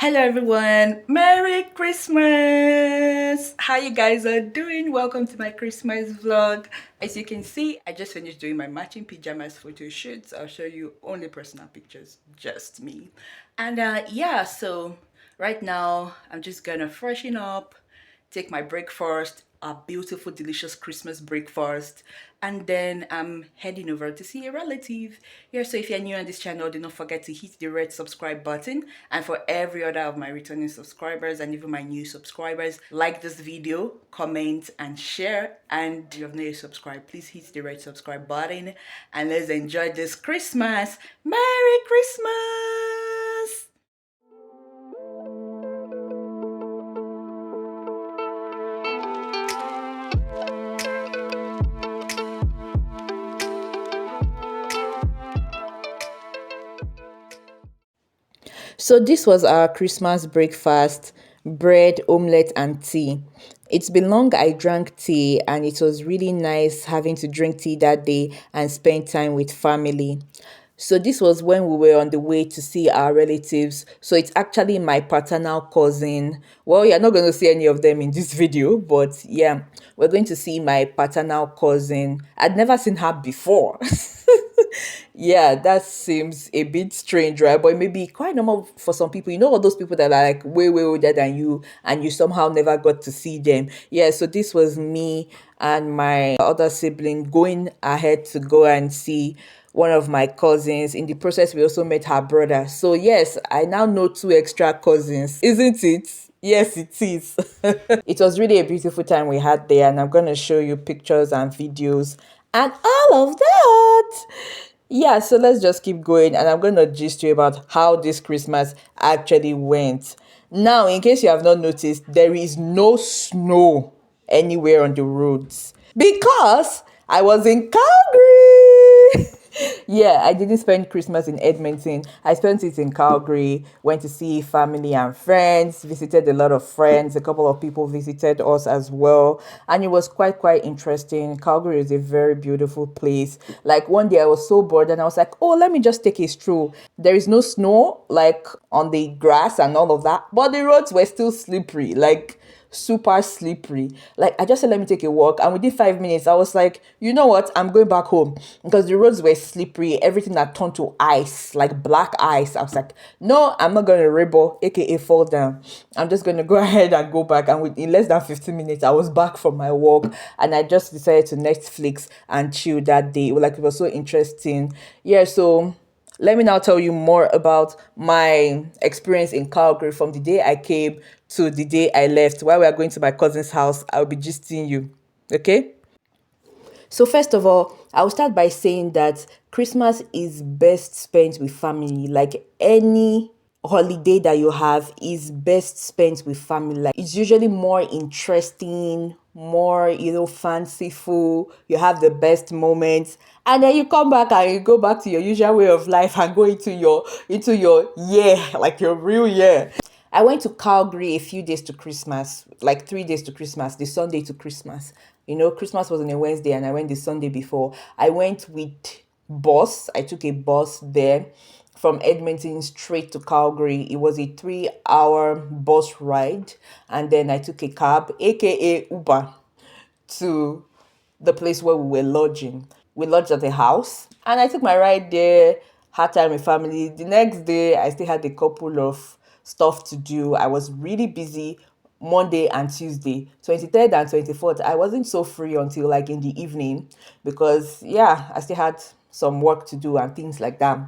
Hello everyone, Merry Christmas! How you guys are doing? Welcome to my Christmas vlog. As you can see, I just finished doing my matching pajamas photo shoots. I'll show you only personal pictures, just me. And yeah, so right now I'm just gonna freshen up, take my breakfast, a beautiful, delicious Christmas breakfast, and then I'm heading over to see a relative. Yeah, so if you're new on this channel, do not forget to hit the red subscribe button. And for every other of my returning subscribers and even my new subscribers, like this video, comment, and share. And if you have not subscribed, please hit the red subscribe button and let's enjoy this Christmas. Merry Christmas! So this was our Christmas breakfast: bread, omelette, and tea. It's been long I drank tea, and it was really nice having to drink tea that day and spend time with family. So this was when we were on the way to see our relatives. So it's actually my paternal cousin. Well, you're not going to see any of them in this video, but yeah, we're going to see my paternal cousin. I'd never seen her before. Yeah, that seems a bit strange, right? But it may be quite normal for some people. You know, all those people that are like way, way older than you, and you somehow never got to see them. Yeah, so this was me and my other sibling going ahead to go and see one of my cousins. In the process, we also met her brother. So, yes, I now know two extra cousins, isn't it? Yes, it is. It was really a beautiful time we had there, and I'm going to show you pictures and videos and all of that. Yeah, so let's just keep going, and I'm going to gist you about how this Christmas actually went. Now, in case you have not noticed, there is no snow anywhere on the roads because I was in Calgary. Yeah, I didn't spend Christmas in Edmonton. I spent it in Calgary, went to see family and friends, visited a lot of friends. A couple of people visited us as well. And it was quite interesting. Calgary is a very beautiful place. Like one day I was so bored and I was like, oh, let me just take a stroll. There is no snow like on the grass and all of that, but the roads were still slippery. Like super slippery. Like I just said, let me take a walk, and within 5 minutes, I was like, you know what? I'm going back home because the roads were slippery. Everything had turned to ice, like black ice. I was like, no, I'm not gonna rebel, aka fall down. I'm just gonna go ahead and go back. And within less than 15 minutes, I was back from my walk, and I just decided to Netflix and chill that day. Like it was so interesting. Yeah, so let me now tell you more about my experience in Calgary from the day I came to the day I left. While we are going to my cousin's house, I'll be gisting you. Okay? So, first of all, I'll start by saying that Christmas is best spent with family. Like any holiday that you have is best spent with family. Like it's usually more interesting, more, fanciful. You have the best moments. And then you come back and you go back to your usual way of life and go into your year, like your real year. I went to Calgary a few days to Christmas, like 3 days to Christmas, the Sunday to Christmas. Christmas was on a Wednesday and I went the Sunday before. I went with bus. I took a bus there from Edmonton straight to Calgary. It was a 3-hour bus ride. And then I took a cab, aka Uber, to the place where we were lodging. We lodged at a house and I took my ride there, had time with family. The next day, I still had a couple of stuff to do. I was really busy Monday and Tuesday, 23rd and 24th. I wasn't so free until like in the evening because, yeah, I still had some work to do and things like that.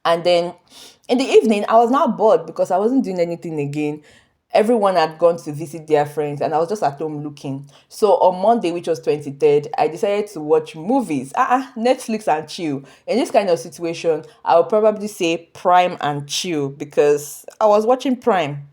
And then in the evening, I was now bored because I wasn't doing anything again. Everyone had gone to visit their friends, and I was just at home looking. So on Monday, which was 23rd, I decided to watch movies. Netflix and chill. In this kind of situation, I would probably say Prime and chill because I was watching Prime.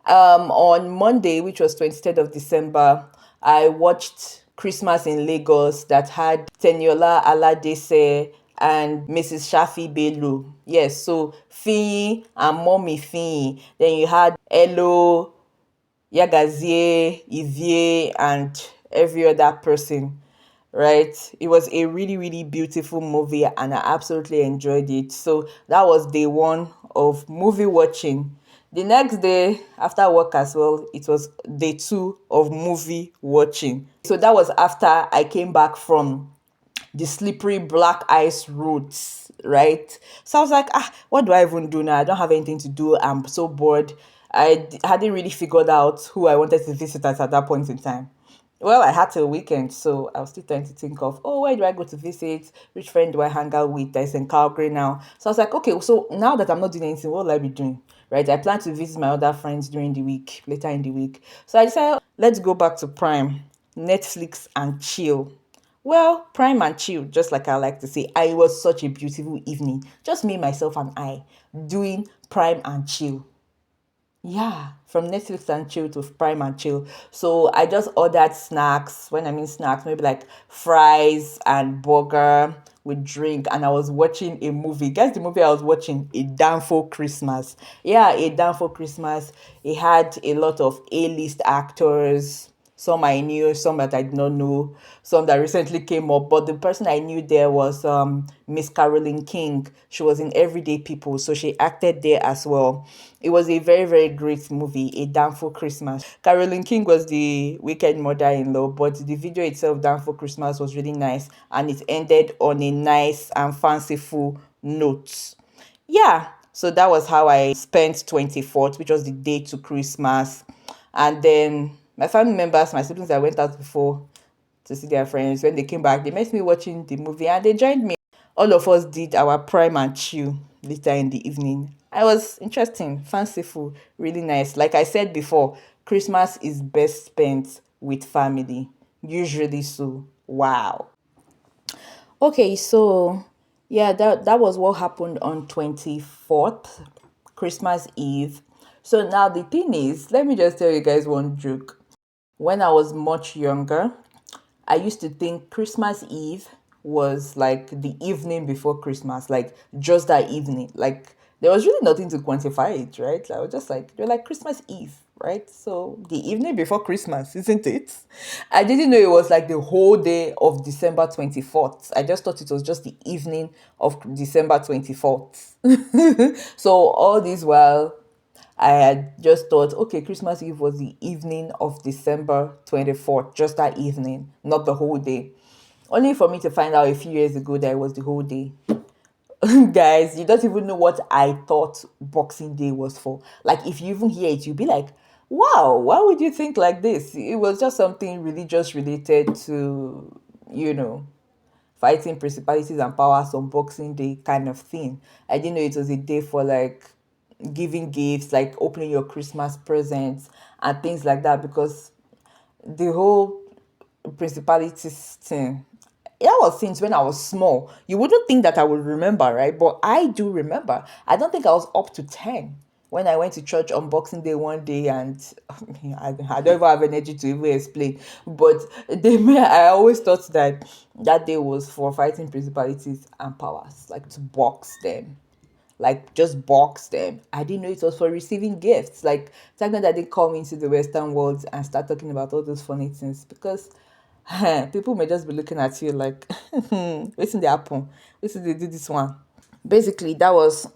On Monday, which was 23rd of December, I watched Christmas in Lagos that had Teniola Aladese and Mrs. Shafi Bello. Yes, so Fee and Mommy Fee. Then you had Elo, Yagazie, Ivie, and every other person, right? It was a really beautiful movie and I absolutely enjoyed it. So that was day one of movie watching. The next day after work as well, it was day two of movie watching. So that was after I came back from the slippery black ice roads, right? So I was like, what do I even do now? I don't have anything to do. I'm so bored. Hadn't really figured out who I wanted to visit at that point in time. Well, I had till weekend, so I was still trying to think of, oh, where do I go to visit? Which friend do I hang out with that's in Calgary now? So I was like, okay, so now that I'm not doing anything, what will I be doing? Right? I plan to visit my other friends during the week, later in the week. So I decided, let's go back to Prime, Netflix, and chill. Well, prime and chill, just like I like to say. I it was such a beautiful evening. Just me, myself, and I doing prime and chill. Yeah, from Netflix and chill to Prime and chill. So I just ordered snacks. When I mean snacks, maybe like fries and burger with drink. And I was watching a movie. Guess the movie I was watching? A Damn for Christmas. Yeah, A Damn for Christmas. It had a lot of A-list actors. Some I knew, some that I did not know, some that recently came up. But the person I knew there was Miss Carolyn King. She was in Everyday People, so she acted there as well. It was a very, very great movie, A Damn for Christmas. Carolyn King was the wicked mother-in-law, but the video itself, Damn for Christmas, was really nice, and it ended on a nice and fanciful note. Yeah, so that was how I spent 24th, which was the day to Christmas. And then my family members, my siblings that went out before to see their friends, when they came back, they met me watching the movie and they joined me. All of us did our prime and chill later in the evening. I was interesting, fanciful, really nice. Like I said before, Christmas is best spent with family. Usually so. Wow. Okay, so yeah, that was what happened on 24th, Christmas Eve. So now the thing is, let me just tell you guys one joke. When I was much younger, I used to think Christmas Eve was like the evening before Christmas, like just that evening. Like there was really nothing to quantify it, right? I was just like, they're like Christmas Eve, right? So the evening before Christmas, isn't it? I didn't know it was like the whole day of December 24th. I just thought it was just the evening of December 24th. So all this while, I had just thought, okay, Christmas Eve was the evening of December 24th, just that evening, not the whole day. Only for me to find out a few years ago that it was the whole day. Guys, you don't even know what I thought Boxing Day was for. Like, if you even hear it, you'll be like, wow, why would you think like this? It was just something religious related to, you know, fighting principalities and powers on Boxing Day kind of thing. I didn't know it was a day for like giving gifts, like opening your Christmas presents and things like that, because the whole principalities thing, that was since when I was small. You wouldn't think that I would remember, right? But I do remember. I don't think I was up to 10 when I went to church on Boxing Day one day, and I don't even have energy to even explain. But I always thought that that day was for fighting principalities and powers, like to box them, like just box them. I didn't know it was for receiving gifts. Like thank God I didn't come into the Western world and start talking about all those funny things, because people may just be looking at you like, what's in the apple? What's they do this one? Basically, that was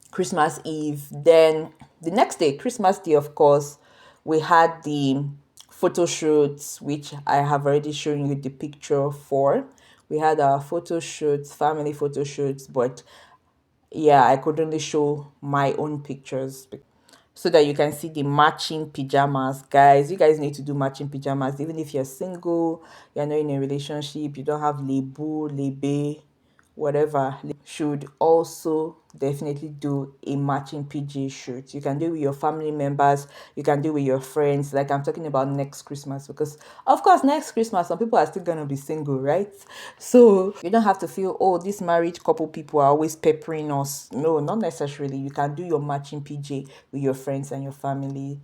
Christmas Eve. Then the next day, Christmas Day, of course, we had the photo shoots, which I have already shown you the picture for. We had our photo shoots, family photo shoots, but yeah, I could only show my own pictures so that you can see the matching pajamas. Guys, you guys need to do matching pajamas, even if you're single, you're not in a relationship, you don't have lebu, lebe, whatever. Should also definitely do a matching PG shoot. You can do it with your family members, you can do it with your friends. Like I'm talking about next Christmas, because of course next Christmas some people are still gonna be single, right? So you don't have to feel, oh, these married couple people are always peppering us. No, not necessarily. You can do your matching PJ with your friends and your family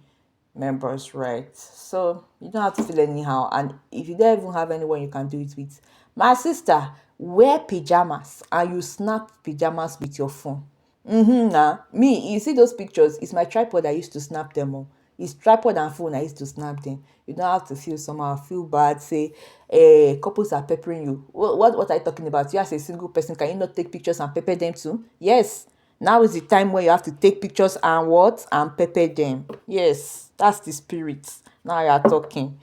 members, right? So you don't have to feel anyhow. And if you don't even have anyone you can do it with, my sister, wear pajamas and you snap pajamas with your phone. Nah. Me, you see those pictures, it's my tripod I used to snap them on. It's tripod and phone I used to snap them. You don't have to feel somehow, feel bad, say, couples are peppering you. What are you talking about? You as a single person, can you not take pictures and pepper them too? Yes. Now is the time where you have to take pictures and what? And pepper them. Yes, that's the spirit. Now you are talking.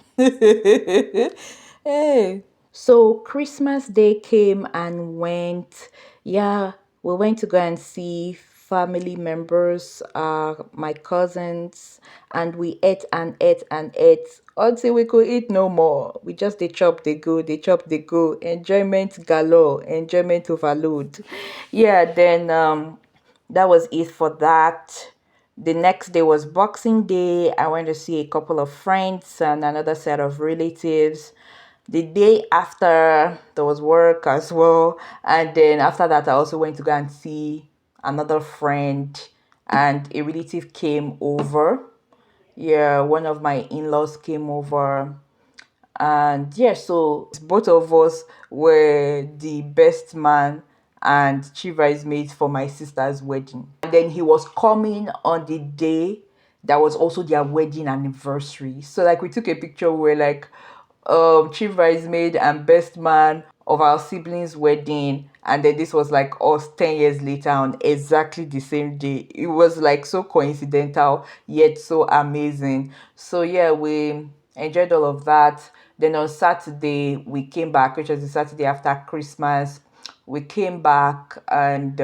Hey. So Christmas Day came and went. Yeah, we went to go and see family members, my cousins, and we ate and ate and ate until we could eat no more. We just they chop, they go, they chop, they go. Enjoyment galore, enjoyment overload. Yeah, then that was it for that. The next day was Boxing Day. I went to see a couple of friends and another set of relatives. The day after, there was work as well. And then after that, I also went to go and see another friend, and a relative came over. Yeah, one of my in laws came over, and yeah, so both of us were the best man and chief bridesmaids for my sister's wedding. And then he was coming on the day that was also their wedding anniversary. So like we took a picture where like chief bridesmaid and best man of our siblings wedding, and then this was like us 10 years later on exactly the same day. It was like so coincidental yet so amazing. So yeah, we enjoyed all of that. Then on Saturday we came back, which was the Saturday after Christmas. We came back, and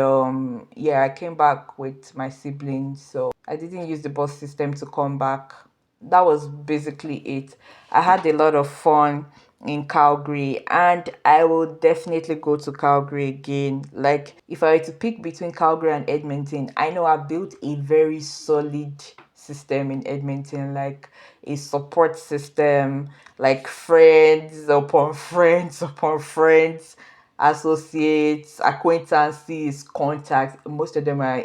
yeah, I came back with my siblings, so I didn't use the bus system to come back. That was basically it. I had a lot of fun in Calgary, and I will definitely go to Calgary again. Like, if I were to pick between Calgary and Edmonton, I know I built a very solid system in Edmonton, like a support system, like friends upon friends upon friends, associates, acquaintances, contacts. Most of them are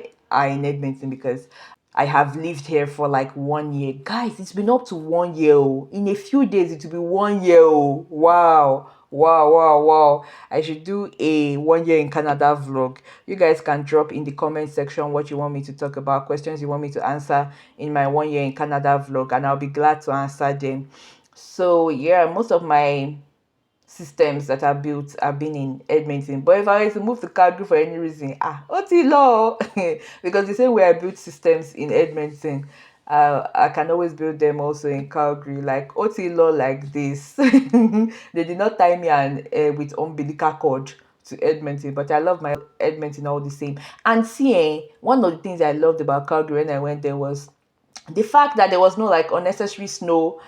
in Edmonton because I have lived here for like 1 year. Guys, it's been up to 1 year. Oh. In a few days, it will be 1 year. Oh. Wow. Wow, wow, wow. I should do a 1 year in Canada vlog. You guys can drop in the comment section what you want me to talk about, questions you want me to answer in my 1 year in Canada vlog, and I'll be glad to answer them. So, yeah, most of my systems that are built have been in Edmonton. But if I were to move to Calgary for any reason, OT law, because the same way I built systems in Edmonton, I can always build them also in Calgary. Like OT law, like this. They did not tie me and with umbilical cord to Edmonton, but I love my Edmonton all the same. And seeing one of the things I loved about Calgary when I went there was the fact that there was no like unnecessary snow.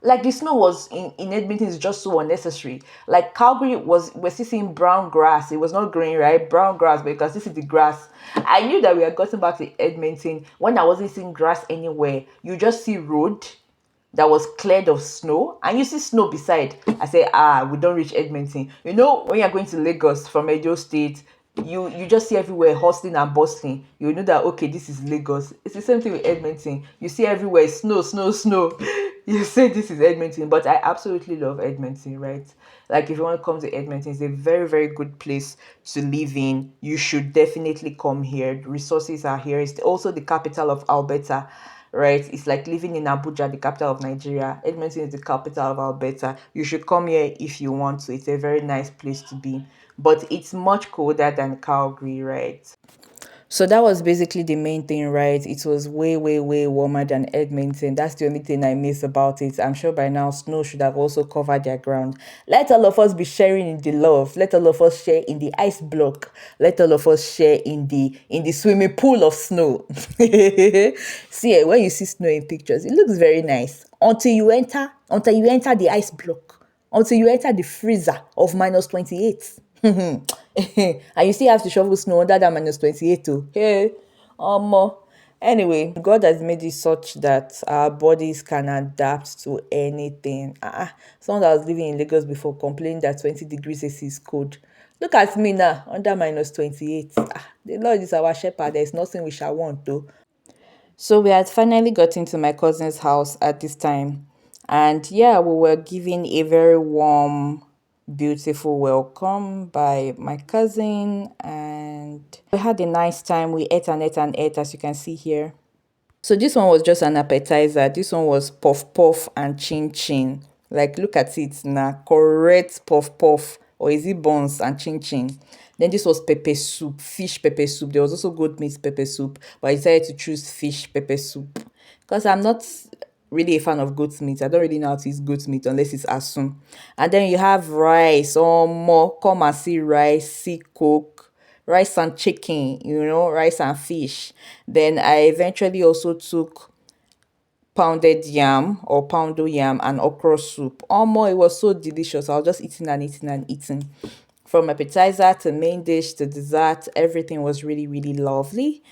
Like the snow was in Edmonton is just so unnecessary. Like Calgary we're still seeing brown grass. It was not green, right? Brown grass, but you can still see the grass. I knew that we had gotten back to Edmonton when I wasn't seeing grass anywhere. You just see road that was cleared of snow, and you see snow beside. I say, we don't reach Edmonton. You know, when you're going to Lagos from Edo State, you just see everywhere hustling and bustling. You know that okay, this is Lagos. It's the same thing with Edmonton. You see everywhere snow, snow, snow. You say this is Edmonton, but I absolutely love Edmonton, right? Like if you want to come to Edmonton, it's a very, very good place to live in. You should definitely come here. The resources are here. It's also the capital of Alberta, right? It's like living in Abuja, the capital of Nigeria. Edmonton is the capital of Alberta. You should come here if you want to. It's a very nice place to be, but it's much colder than Calgary, right? So that was basically the main thing, right? It was way, way, way warmer than Edmonton. That's the only thing I miss about it. I'm sure by now snow should have also covered their ground. Let all of us be sharing in the love. Let all of us share in the ice block. Let all of us share in the swimming pool of snow. See, when you see snow in pictures, it looks very nice. Until you enter the ice block, until you enter the freezer of -28. And you still have to shovel snow under that -28 too. Hey, anyway, God has made it such that our bodies can adapt to anything. Someone that was living in Lagos before complained that 20 degrees AC is cold. Look at me now, under -28. The Lord is our shepherd. There is nothing we shall want though. So we had finally gotten to my cousin's house at this time. And yeah, we were given a very warm, beautiful welcome by my cousin. And we had a nice time. We ate and ate and ate, as you can see here. So this one was just an appetizer. This one was puff puff and chin chin. Like, look at it now. Correct puff puff. Or is it buns and chin chin? Then this was pepper soup, fish pepper soup. There was also goat meat pepper soup, but I decided to choose fish pepper soup because I'm not really a fan of goat meat. I don't really know how to use goat meat unless it's asun. And then you have rice or more. Come and see rice, see coke, rice and chicken, rice and fish. Then I eventually also took pounded yam or poundo yam and okra soup. More, it was so delicious. I was just eating and eating and eating. From appetizer to main dish to dessert, everything was really, really lovely.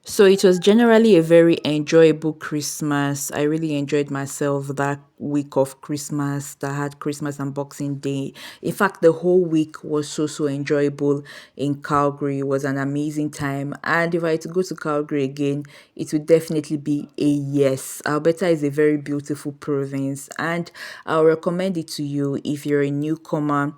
So it was generally a very enjoyable Christmas. I really enjoyed myself that week of Christmas that had Christmas and Boxing Day. In fact, the whole week was so enjoyable in Calgary. It was an amazing time. And if I had to go to Calgary again, it would definitely be a yes. Alberta is a very beautiful province, and I'll recommend it to you if you're a newcomer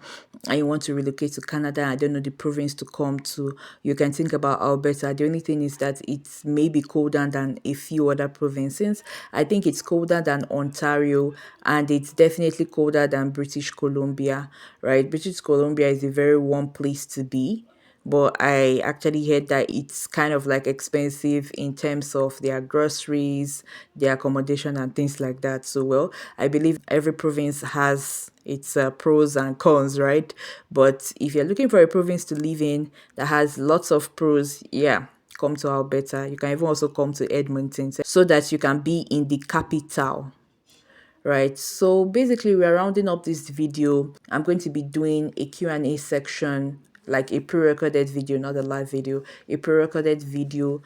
and you want to relocate to Canada. I don't know the province to come to. You can think about Alberta. The only thing is that it's maybe colder than a few other provinces. I think it's colder than Ontario, and it's definitely colder than British Columbia, right? British Columbia is a very warm place to be, but I actually heard that it's kind of like expensive in terms of their groceries, their accommodation, and things like that. So, well, I believe every province has its pros and cons, right? But if you're looking for a province to live in that has lots of pros, yeah, come to Alberta. You can even also come to Edmonton so that you can be in the capital, right? So basically we're rounding up this video. I'm going to be doing a Q&A section, like a pre-recorded video, not a live video, a pre-recorded video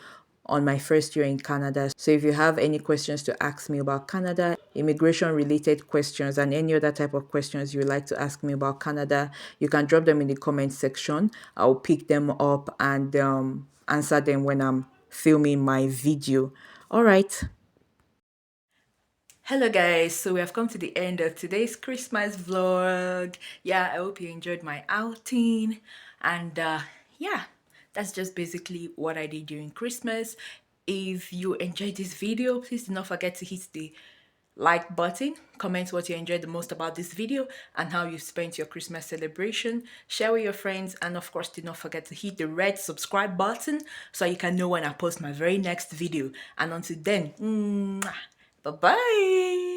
on my first year in Canada. So if you have any questions to ask me about Canada, immigration related questions, and any other type of questions you would like to ask me about Canada, you can drop them in the comment section. I'll pick them up and answer them when I'm filming my video. All right. Hello guys, so we have come to the end of today's Christmas vlog. Yeah, I hope you enjoyed my outing, and yeah, that's just basically what I did during Christmas. If you enjoyed this video, please do not forget to hit the like button, comment what you enjoyed the most about this video and how you spent your Christmas celebration, share with your friends, and of course do not forget to hit the red subscribe button so you can know when I post my very next video. And until then, bye bye.